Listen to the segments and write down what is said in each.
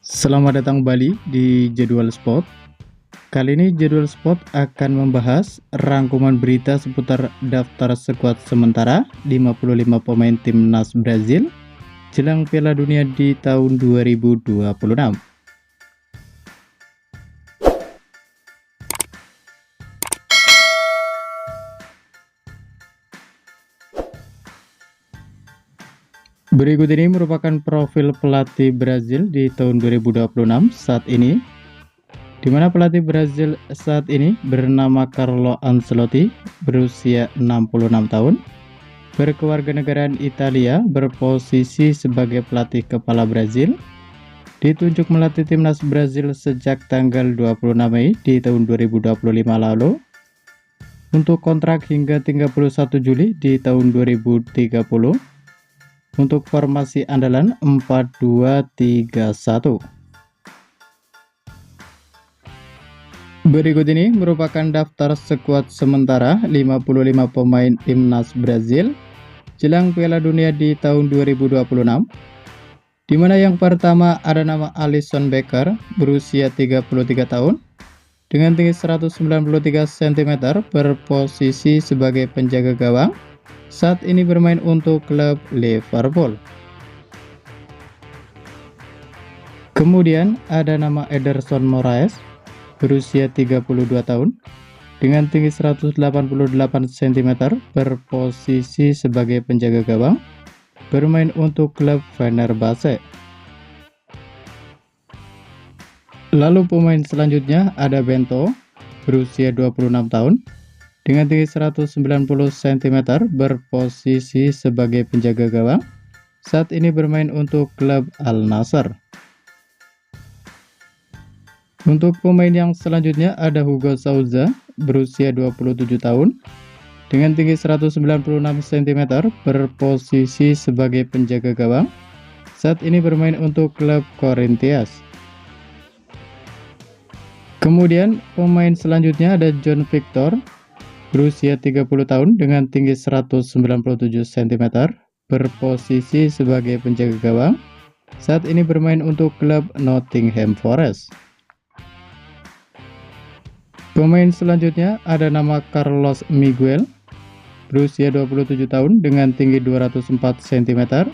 Selamat datang kembali di Jadwal Sport. Kali ini Jadwal Sport akan membahas rangkuman berita seputar daftar skuad sementara 55 pemain timnas Brazil jelang Piala Dunia di tahun 2026. Berikut ini merupakan profil pelatih Brazil di tahun 2026 saat ini, di mana pelatih Brazil saat ini bernama Carlo Ancelotti, berusia 66 tahun, berkewarganegaraan Italia, berposisi sebagai pelatih kepala Brazil, ditunjuk melatih timnas Brazil sejak tanggal 26 Mei di tahun 2025 lalu, untuk kontrak hingga 31 Juli di tahun 2030, untuk formasi andalan 4-2-3-1. Berikut ini merupakan daftar skuad sementara 55 pemain timnas Brazil jelang Piala Dunia di tahun 2026, di mana yang pertama ada nama Alisson Becker, berusia 33 tahun, dengan tinggi 193 cm, berposisi sebagai penjaga gawang. Saat ini bermain untuk klub Liverpool. Kemudian ada nama Ederson Moraes, berusia 32 tahun, dengan tinggi 188 cm, berposisi sebagai penjaga gawang, bermain untuk klub Fenerbahce. Lalu pemain selanjutnya ada Bento, berusia 26 tahun, dengan tinggi 190 cm, berposisi sebagai penjaga gawang. Saat ini bermain untuk klub Al Nassr. Untuk pemain yang selanjutnya ada Hugo Souza, berusia 27 tahun, dengan tinggi 196 cm, berposisi sebagai penjaga gawang. Saat ini bermain untuk klub Corinthians. Kemudian pemain selanjutnya ada John Victor, berusia 30 tahun, dengan tinggi 197 cm, berposisi sebagai penjaga gawang. Saat ini bermain untuk klub Nottingham Forest. Pemain selanjutnya ada nama Carlos Miguel, berusia 27 tahun, dengan tinggi 204 cm,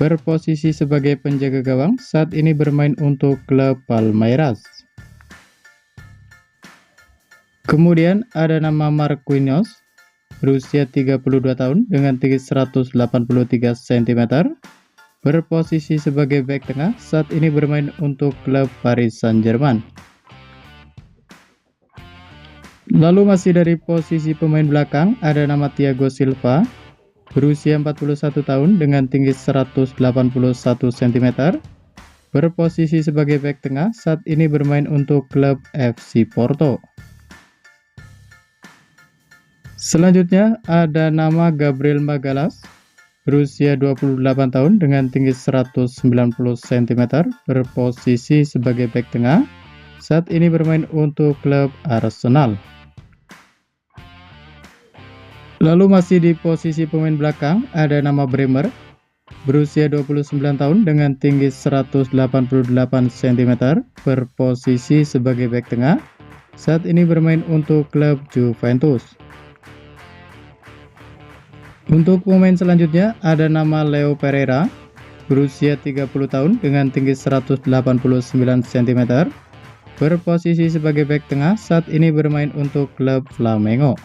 berposisi sebagai penjaga gawang. Saat ini bermain untuk klub Palmeiras. Kemudian ada nama Marquinhos, berusia 32 tahun, dengan tinggi 183 cm, berposisi sebagai bek tengah. Saat ini bermain untuk klub Paris Saint-Germain. Lalu masih dari posisi pemain belakang ada nama Thiago Silva, berusia 41 tahun, dengan tinggi 181 cm, berposisi sebagai bek tengah. Saat ini bermain untuk klub FC Porto. Selanjutnya ada nama Gabriel Magalhaes, berusia 28 tahun, dengan tinggi 190 cm, berposisi sebagai bek tengah. Saat ini bermain untuk klub Arsenal. Lalu masih di posisi pemain belakang ada nama Bremer, berusia 29 tahun, dengan tinggi 188 cm, berposisi sebagai bek tengah. Saat ini bermain untuk klub Juventus. Untuk pemain selanjutnya ada nama Leo Pereira, berusia 30 tahun, dengan tinggi 189 cm, berposisi sebagai bek tengah. Saat ini bermain untuk klub Flamengo.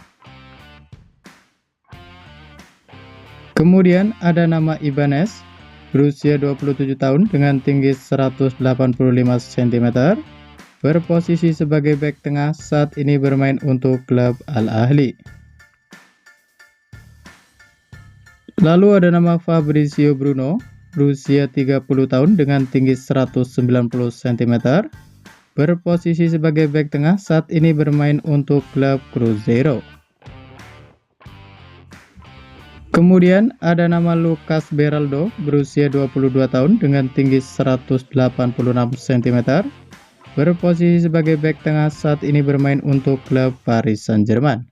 Kemudian ada nama Ibanez, berusia 27 tahun, dengan tinggi 185 cm, berposisi sebagai bek tengah. Saat ini bermain untuk klub Al Ahly. Lalu ada nama Fabrizio Bruno, berusia 30 tahun, dengan tinggi 190 cm, berposisi sebagai bek tengah. Saat ini bermain untuk klub Cruzeiro. Kemudian ada nama Lucas Beraldo, berusia 22 tahun, dengan tinggi 186 cm, berposisi sebagai bek tengah. Saat ini bermain untuk klub Paris Saint-Germain.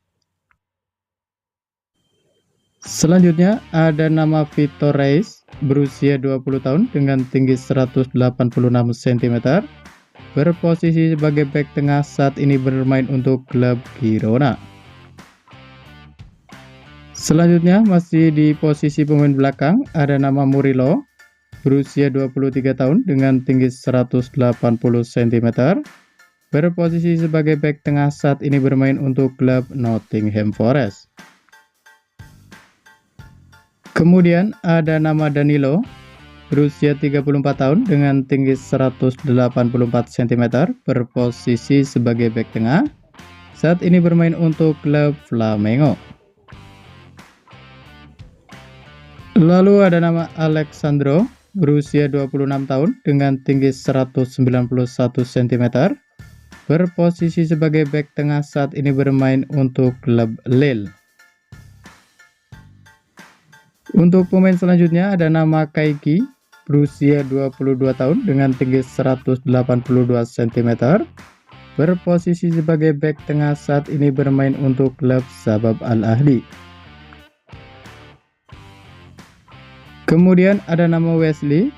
Selanjutnya ada nama Vitor Reis, berusia 20 tahun dengan tinggi 186 cm, berposisi sebagai bek tengah, saat ini bermain untuk klub Girona. Selanjutnya masih di posisi pemain belakang ada nama Murilo, berusia 23 tahun dengan tinggi 180 cm, berposisi sebagai bek tengah, saat ini bermain untuk klub Nottingham Forest. Kemudian ada nama Danilo, berusia 34 tahun dengan tinggi 184 cm, berposisi sebagai bek tengah, saat ini bermain untuk klub Flamengo. Lalu ada nama Alexandro, berusia 26 tahun dengan tinggi 191 cm, berposisi sebagai bek tengah, saat ini bermain untuk klub Lille. Untuk pemain selanjutnya ada nama Kaiki, berusia 22 tahun dengan tinggi 182 cm, berposisi sebagai bek tengah, saat ini bermain untuk klub Shabab Al-Ahli. Kemudian ada nama Wesley,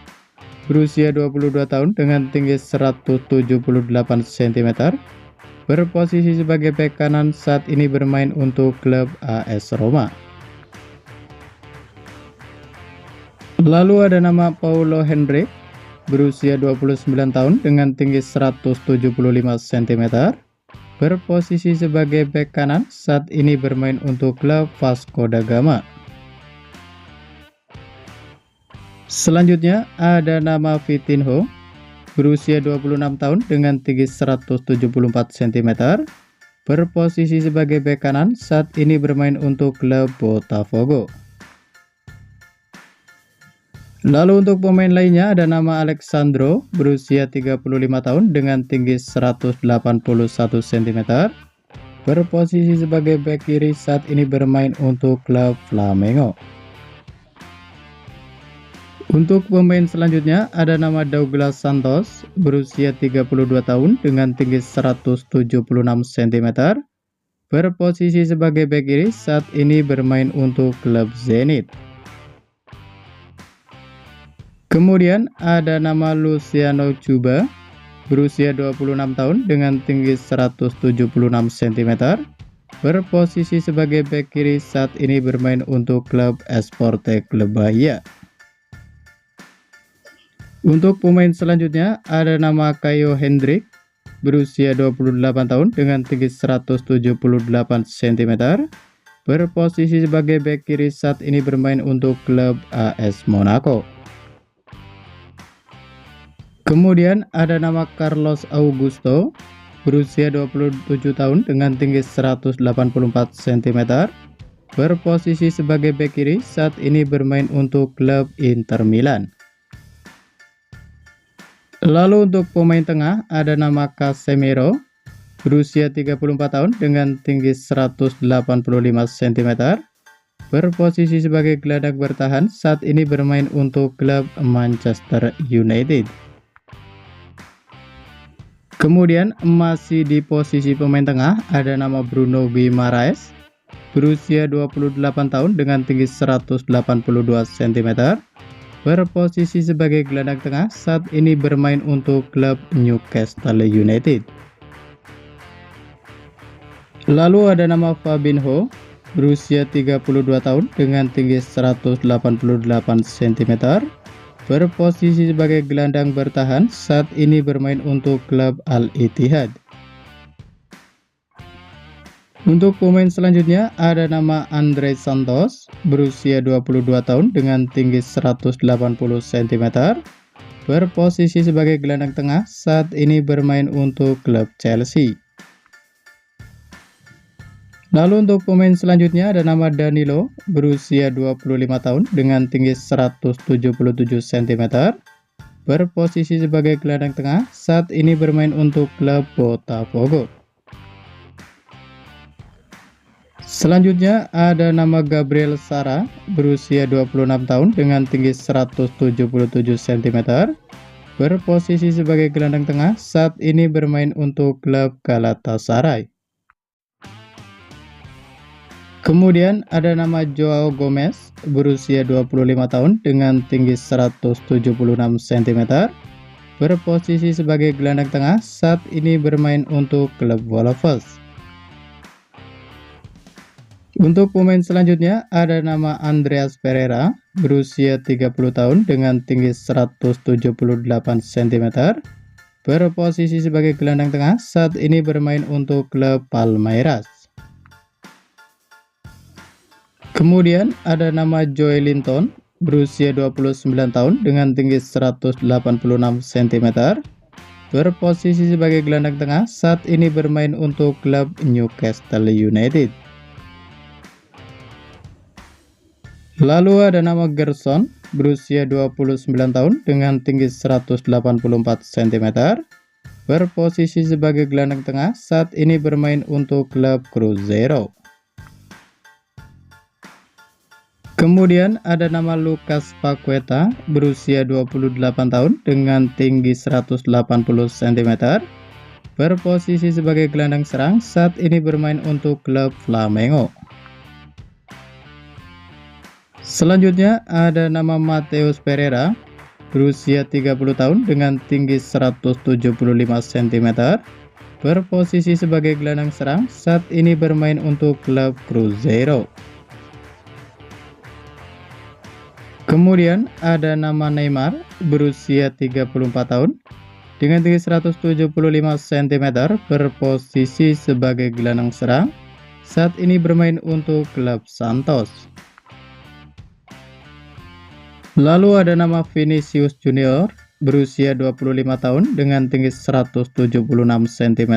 berusia 22 tahun dengan tinggi 178 cm, berposisi sebagai bek kanan, saat ini bermain untuk klub AS Roma. Lalu ada nama Paulo Henrique, berusia 29 tahun dengan tinggi 175 cm, berposisi sebagai bek kanan, saat ini bermain untuk klub Vasco da Gama. Selanjutnya ada nama Vitinho, berusia 26 tahun dengan tinggi 174 cm, berposisi sebagai bek kanan, saat ini bermain untuk klub Botafogo. Lalu untuk pemain lainnya ada nama Alexandro, berusia 35 tahun dengan tinggi 181 cm, berposisi sebagai bek kiri, saat ini bermain untuk klub Flamengo. Untuk pemain selanjutnya ada nama Douglas Santos, berusia 32 tahun dengan tinggi 176 cm, berposisi sebagai bek kiri, saat ini bermain untuk klub Zenit. Kemudian ada nama Luciano Cuba, berusia 26 tahun dengan tinggi 176 cm, berposisi sebagai bek kiri, saat ini bermain untuk klub Esporte Club Bahia. Untuk pemain selanjutnya ada nama Caio Hendrik, berusia 28 tahun dengan tinggi 178 cm, berposisi sebagai bek kiri, saat ini bermain untuk klub AS Monaco. Kemudian ada nama Carlos Augusto, berusia 27 tahun dengan tinggi 184 cm, berposisi sebagai bek kiri, saat ini bermain untuk klub Inter Milan. Lalu untuk pemain tengah ada nama Casemiro, berusia 34 tahun dengan tinggi 185 cm, berposisi sebagai gelandang bertahan, saat ini bermain untuk klub Manchester United. Kemudian masih di posisi pemain tengah ada nama Bruno Guimaraes, berusia 28 tahun dengan tinggi 182 cm, berposisi sebagai gelandang tengah, saat ini bermain untuk klub Newcastle United. Lalu ada nama Fabinho, berusia 32 tahun dengan tinggi 188 cm, berposisi sebagai gelandang bertahan, saat ini bermain untuk klub Al-Ittihad. Untuk pemain selanjutnya ada nama Andre Santos, berusia 22 tahun dengan tinggi 180 cm, berposisi sebagai gelandang tengah, saat ini bermain untuk klub Chelsea. Lalu untuk pemain selanjutnya ada nama Danilo, berusia 25 tahun dengan tinggi 177 cm, berposisi sebagai gelandang tengah, saat ini bermain untuk klub Botafogo. Selanjutnya ada nama Gabriel Sara, berusia 26 tahun dengan tinggi 177 cm, berposisi sebagai gelandang tengah, saat ini bermain untuk klub Galatasaray. Kemudian ada nama Joao Gomez, berusia 25 tahun dengan tinggi 176 cm, berposisi sebagai gelandang tengah, saat ini bermain untuk klub Wolves. Untuk pemain selanjutnya ada nama Andreas Pereira, berusia 30 tahun dengan tinggi 178 cm, berposisi sebagai gelandang tengah, saat ini bermain untuk klub Palmeiras. Kemudian ada nama Joelinton, berusia 29 tahun dengan tinggi 186 cm, berposisi sebagai gelandang tengah, saat ini bermain untuk klub Newcastle United. Lalu ada nama Gerson, berusia 29 tahun dengan tinggi 184 cm, berposisi sebagai gelandang tengah, saat ini bermain untuk klub Cruzeiro. Kemudian ada nama Lucas Paqueta, berusia 28 tahun dengan tinggi 180 cm, berposisi sebagai gelandang serang, saat ini bermain untuk klub Flamengo. Selanjutnya ada nama Mateus Pereira, berusia 30 tahun dengan tinggi 175 cm, berposisi sebagai gelandang serang, saat ini bermain untuk klub Cruzeiro. Kemudian ada nama Neymar, berusia 34 tahun dengan tinggi 175 cm, berposisi sebagai gelandang serang, saat ini bermain untuk klub Santos. Lalu ada nama Vinicius Junior, berusia 25 tahun dengan tinggi 176 cm,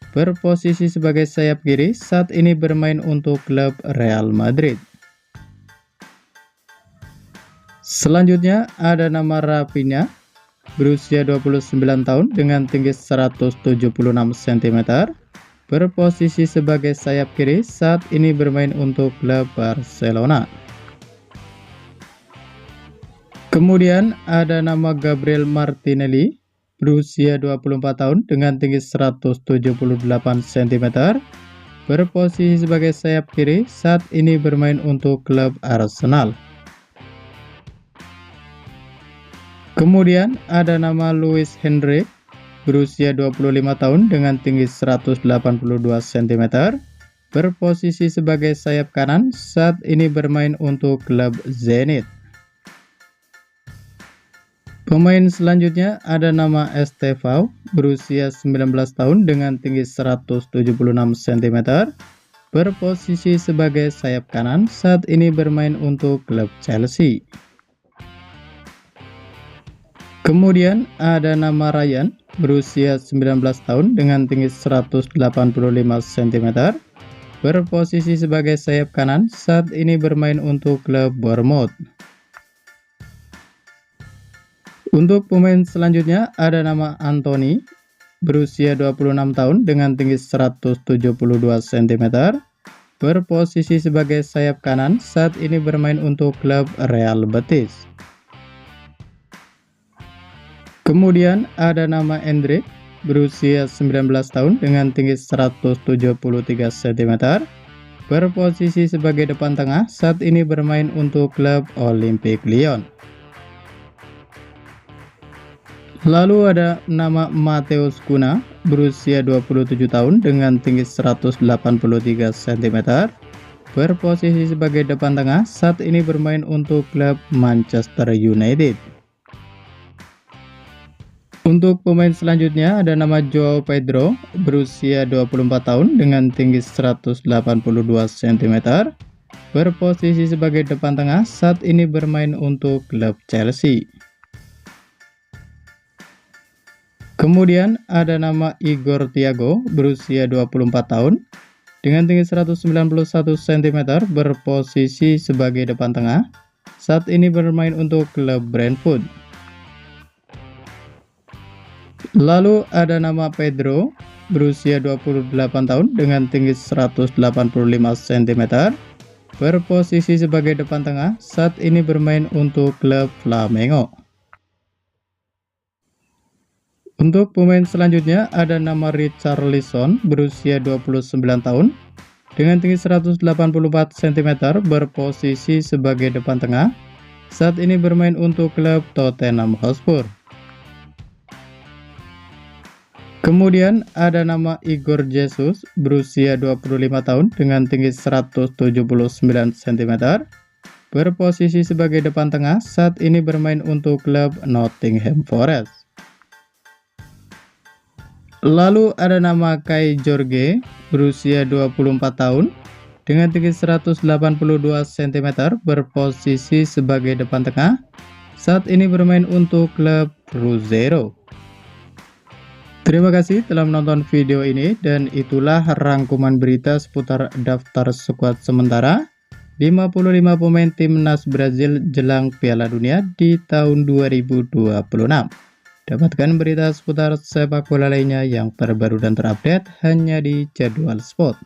berposisi sebagai sayap kiri, saat ini bermain untuk klub Real Madrid. Selanjutnya ada nama Rafinha, berusia 29 tahun dengan tinggi 176 cm, berposisi sebagai sayap kiri, saat ini bermain untuk klub Barcelona. Kemudian ada nama Gabriel Martinelli, berusia 24 tahun dengan tinggi 178 cm, berposisi sebagai sayap kiri, saat ini bermain untuk klub Arsenal. Kemudian ada nama Luis Henry, berusia 25 tahun dengan tinggi 182 cm, berposisi sebagai sayap kanan, saat ini bermain untuk klub Zenit. Pemain selanjutnya ada nama Estevao, berusia 19 tahun dengan tinggi 176 cm, berposisi sebagai sayap kanan, saat ini bermain untuk klub Chelsea. Kemudian ada nama Ryan, berusia 19 tahun dengan tinggi 185 cm, berposisi sebagai sayap kanan, saat ini bermain untuk klub Bournemouth. Untuk pemain selanjutnya ada nama Anthony, berusia 26 tahun dengan tinggi 172 cm, berposisi sebagai sayap kanan, saat ini bermain untuk klub Real Betis. Kemudian ada nama Endrick, berusia 19 tahun dengan tinggi 173 cm, berposisi sebagai depan tengah, saat ini bermain untuk klub Olympique Lyon. Lalu ada nama Mateus Cunha, berusia 27 tahun dengan tinggi 183 cm, berposisi sebagai depan tengah, saat ini bermain untuk klub Manchester United. Untuk pemain selanjutnya ada nama Joao Pedro, berusia 24 tahun dengan tinggi 182 cm, berposisi sebagai depan tengah, saat ini bermain untuk klub Chelsea. Kemudian ada nama Igor Thiago, berusia 24 tahun dengan tinggi 191 cm, berposisi sebagai depan tengah, saat ini bermain untuk klub Brentford. Lalu ada nama Pedro, berusia 28 tahun dengan tinggi 185 cm, berposisi sebagai depan tengah, saat ini bermain untuk klub Flamengo. Untuk pemain selanjutnya ada nama Richarlison, berusia 29 tahun dengan tinggi 184 cm, berposisi sebagai depan tengah. Saat ini bermain untuk klub Tottenham Hotspur. Kemudian ada nama Igor Jesus, berusia 25 tahun dengan tinggi 179 cm, berposisi sebagai depan tengah. Saat ini bermain untuk klub Nottingham Forest. Lalu ada nama Kai Jorge, berusia 24 tahun dengan tinggi 182 cm, berposisi sebagai depan tengah. Saat ini bermain untuk klub Cruzeiro. Terima kasih telah menonton video ini, dan itulah rangkuman berita seputar daftar skuad sementara 55 pemain timnas Brazil jelang Piala Dunia di tahun 2026. Dapatkan berita seputar sepak bola lainnya yang terbaru dan terupdate hanya di Jadwal Sport.